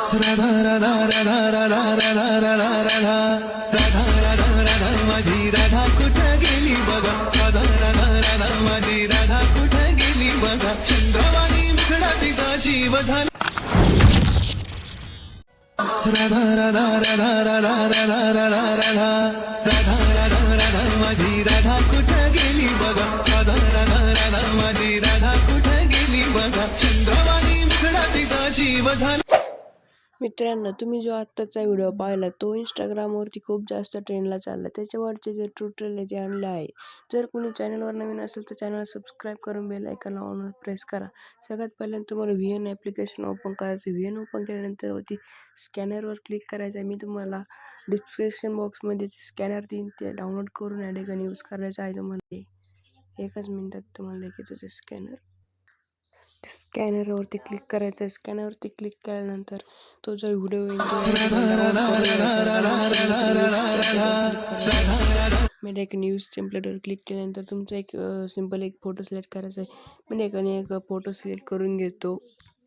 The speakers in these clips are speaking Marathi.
राधा राधा राधा राधा राधा राधा राधा राधा राधा राधा माझी राधा कुठे गेली बघा. राधा राधा राधा माझी राधा कुठे गेली बघा. चंद्रवाणी मुखडा तिचा जीव झाला. राधा राधा राधा राधा राधा राधा राधा राधा राधा राधा माझी राधा कुठे गेली बघा. राधा राधा राधा माझी राधा कुठे गेली बघा. चंद्रवाणी मुखडा तिचा जीव झाला. मित्रांनो, तुम्ही जो आत्ताचा व्हिडिओ पाहिला तो इंस्टाग्रामवरती खूप जास्त ट्रेंडला चालला. त्याच्यावरचे जे ट्युटोरियल ते आणले आहे. जर कोणी चॅनलवर नवीन असेल तर चॅनल सबस्क्राईब करून बेल आयकॉन ऑन प्रेस करा. सगळ्यात पहिल्यांदा तुम्हाला VN ॲप्लिकेशन ओपन करायचं. VN ओपन केल्यानंतर वरती स्कॅनरवर क्लिक करायचं आहे. मी तुम्हाला डिस्क्रिप्शन बॉक्समध्ये स्कॅनर देईन, ते डाउनलोड करून या ठिकाणी यूज करायचं आहे. तुम्हाला एकच मिनिटात तुम्हाला दाखवतो ते स्कॅनर. स्कॅनरवरती क्लिक करायचं. स्कॅनरवरती क्लिक केल्यानंतर तो जर व्हिडिओ मी एक न्यूज टेम्पलेटवर क्लिक केल्यानंतर तुमचा एक सिंपल एक फोटो सिलेक्ट करायचा आहे. मी एक फोटो सिलेक्ट करून घेतो.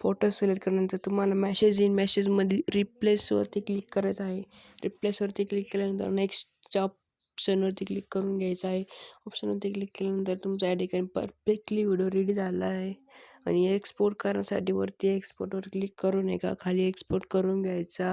फोटो सिलेक्ट केल्यानंतर तुम्हाला मेसेज येईल. मेसेजमध्ये रिप्लेसवरती क्लिक करायचं आहे. रिप्लेसवरती क्लिक केल्यानंतर नेक्स्टच्या ऑप्शनवरती क्लिक करून घ्यायचं आहे. ऑप्शनवरती क्लिक केल्यानंतर तुमचा या ठिकाणी परफेक्टली व्हिडिओ रेडी झाला आहे. आणि एक्सपोर्ट करण्यासाठी वरती एक्सपोर्टवर क्लिक करून खाली एक्सपोर्ट करून घ्यायचा.